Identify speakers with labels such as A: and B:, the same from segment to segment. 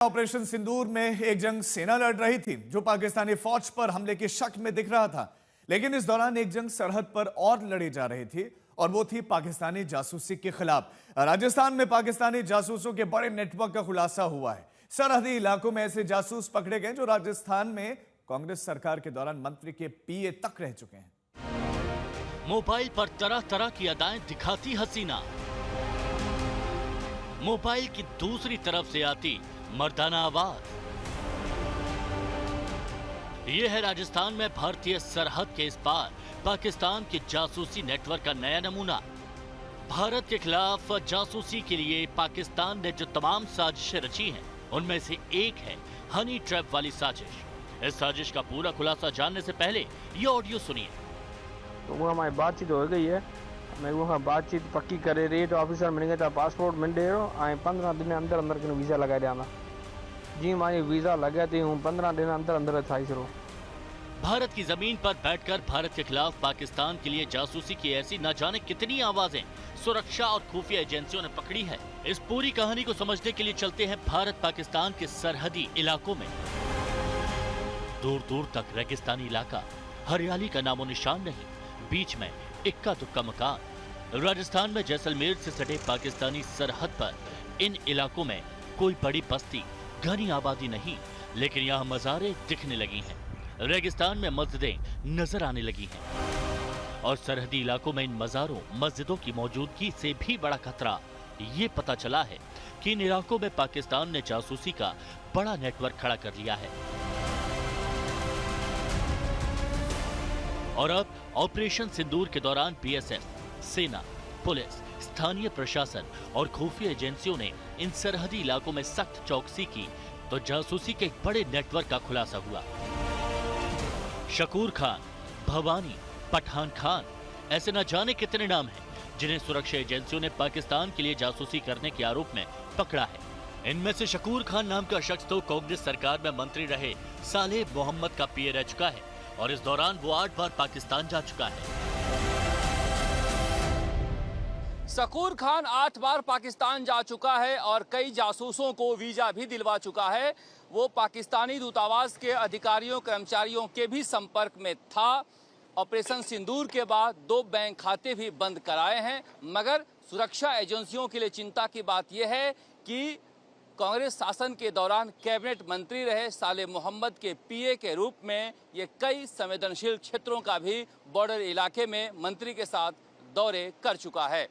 A: Operation सिंदूर में एक जंग सेना लड़ रही थी जो पाकिस्तानी फौज पर हमले के शक में दिख रहा था, लेकिन इस दौरान एक जंग सरहद पर और लड़ी जा रही थी और वो थी पाकिस्तानी जासूसी के खिलाफ। राजस्थान में पाकिस्तानी जासूसों के बड़े नेटवर्क का खुलासा हुआ है। सरहदी इलाकों में ऐसे जासूस पकड़े गए जो राजस्थान में कांग्रेस सरकार के दौरान मंत्री के पीए तक रह चुके हैं।
B: मोबाइल पर तरह तरह की अदाएं दिखाती हसीना, मोबाइल की दूसरी तरफ से आती मर्दाना आवाज। यह है राजस्थान में भारतीय सरहद के इस पार पाकिस्तान के जासूसी नेटवर्क का नया नमूना। भारत के खिलाफ जासूसी के लिए पाकिस्तान ने जो तमाम साजिशें रची हैं, उनमें से एक है हनी ट्रैप वाली साजिश। इस साजिश का पूरा खुलासा जानने से पहले ये ऑडियो सुनिए।
C: तो वो हमारी बातचीत हो गई है, मैं वो बातचीत पक्की करे रेट ऑफिसर मिल गया पासपोर्ट मिल रहे हो आए 15 दिन अंदर अंदर के वीज़ा लगा देना जी हमारी वीज़ा लगा दी हूँ 15 दिन अंदर अंदर था।
B: भारत की जमीन पर बैठकर भारत के खिलाफ पाकिस्तान के लिए जासूसी की ऐसी न जाने कितनी आवाजें सुरक्षा और खुफिया एजेंसियों ने पकड़ी है। इस पूरी कहानी को समझने के लिए चलते हैं भारत पाकिस्तान के सरहदी इलाकों में। दूर दूर तक रेगिस्तानी इलाका, हरियाली का नामो निशान नहीं, बीच में इक्का दुक्का मकान। राजस्थान में जैसलमेर से सटे पाकिस्तानी सरहद पर इन इलाकों में कोई बड़ी बस्ती, घनी आबादी नहीं, लेकिन यहाँ मज़ारें दिखने लगी हैं। रेगिस्तान में मस्जिदें नजर आने लगी हैं और सरहदी इलाकों में इन मज़ारों, मस्जिदों की मौजूदगी से भी बड़ा खतरा ये पता चला है कि इन इलाकों में पाकिस्तान ने जासूसी का बड़ा नेटवर्क खड़ा कर लिया है। और अब ऑपरेशन सिंदूर के दौरान बीएसएफ, सेना, पुलिस, स्थानीय प्रशासन और खुफिया एजेंसियों ने इन सरहदी इलाकों में सख्त चौकसी की तो जासूसी के एक बड़े नेटवर्क का खुलासा हुआ। शकूर खान, भवानी, पठान खान, ऐसे न जाने कितने नाम हैं जिन्हें सुरक्षा एजेंसियों ने पाकिस्तान के लिए जासूसी करने के आरोप में पकड़ा है। इनमें से शकूर खान नाम का शख्स तो कांग्रेस सरकार में मंत्री रहे सालेह मोहम्मद का पीए रह चुका है और इस दौरान वो 8 बार पाकिस्तान जा चुका है।
D: शकूर खान 8 बार पाकिस्तान जा चुका है और कई जासूसों को वीजा भी दिलवा चुका है। वो पाकिस्तानी दूतावास के अधिकारियों, कर्मचारियों के भी संपर्क में था। ऑपरेशन सिंदूर के बाद 2 बैंक खाते भी बंद कराए हैं, मगर सुरक्षा एजेंसियों के लिए चिंता की बात यह है कि कांग्रेस शासन के दौरान कैबिनेट मंत्री रहे सालेह मोहम्मद के पीए के रूप में ये कई संवेदनशील क्षेत्रों का भी बॉर्डर इलाके में मंत्री के साथ दौरे कर चुका है।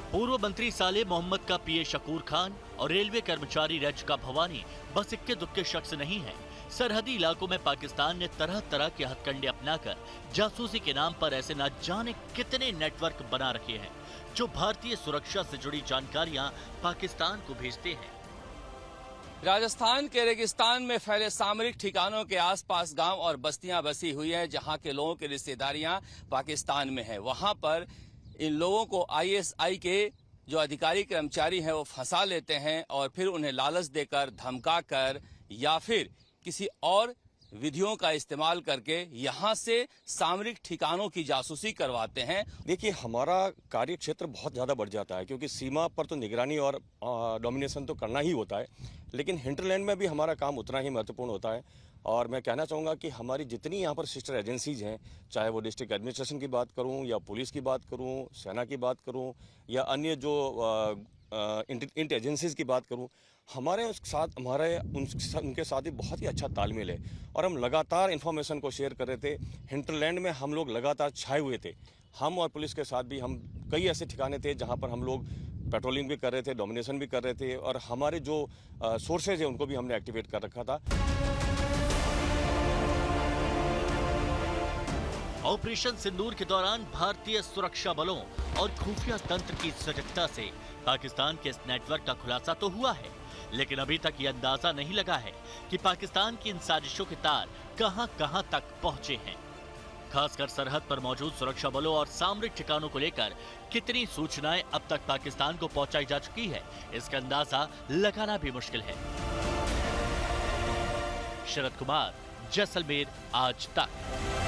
B: पूर्व मंत्री सालेह मोहम्मद का पीए शकूर खान और रेलवे कर्मचारी रह चुका भवानी बस इक्के दुक्के शख्स नहीं है। सरहदी इलाकों में पाकिस्तान ने तरह तरह के हथकंडे अपनाकर जासूसी के नाम पर ऐसे न जाने कितने नेटवर्क बना रखे हैं जो भारतीय सुरक्षा से जुड़ी जानकारियां पाकिस्तान को भेजते हैं।
D: राजस्थान के रेगिस्तान में फैले सामरिक ठिकानों के आसपास गांव और बस्तियां बसी हुई हैं जहां के लोगों की रिश्तेदारियां पाकिस्तान में है। वहां पर इन लोगों को आईएसआई के जो अधिकारी कर्मचारी हैं वो फंसा लेते हैं और फिर उन्हें लालच देकर, धमका कर या फिर किसी और विधियों का इस्तेमाल करके यहाँ से सामरिक ठिकानों की जासूसी करवाते हैं।
E: देखिए, हमारा कार्य क्षेत्र बहुत ज़्यादा बढ़ जाता है क्योंकि सीमा पर तो निगरानी और डोमिनेशन तो करना ही होता है, लेकिन हिंटरलैंड में भी हमारा काम उतना ही महत्वपूर्ण होता है। और मैं कहना चाहूँगा कि हमारी जितनी यहाँ पर सिस्टर एजेंसीज हैं, चाहे वो डिस्ट्रिक्ट एडमिनिस्ट्रेशन की बात करूँ या पुलिस की बात करूँ, सेना की बात करूँ या अन्य जो इंट एजेंसीज की बात करूँ, हमारे साथ उनके साथ ही बहुत ही अच्छा तालमेल है और हम लगातार इन्फॉर्मेशन को शेयर कर रहे थे। हिंटरलैंड में हम लोग लगातार छाए हुए थे। हम और पुलिस के साथ भी हम कई ऐसे ठिकाने थे जहाँ पर हम लोग पेट्रोलिंग भी कर रहे थे, डोमिनेशन भी कर रहे थे और हमारे जो सोर्सेज हैं उनको भी हमने एक्टिवेट कर रखा था।
B: ऑपरेशन सिंदूर के दौरान भारतीय सुरक्षा बलों और खुफिया तंत्र की सजगता से पाकिस्तान के इस नेटवर्क का खुलासा तो हुआ है, लेकिन अभी तक ये अंदाजा नहीं लगा है कि पाकिस्तान की इन साजिशों के तार कहां-कहां तक पहुंचे हैं। खासकर सरहद पर मौजूद सुरक्षा बलों और सामरिक ठिकानों को लेकर कितनी सूचनाएं अब तक पाकिस्तान को पहुंचाई जा चुकी है, इसका अंदाजा लगाना भी मुश्किल है। शरद कुमार, जैसलमेर आज तक।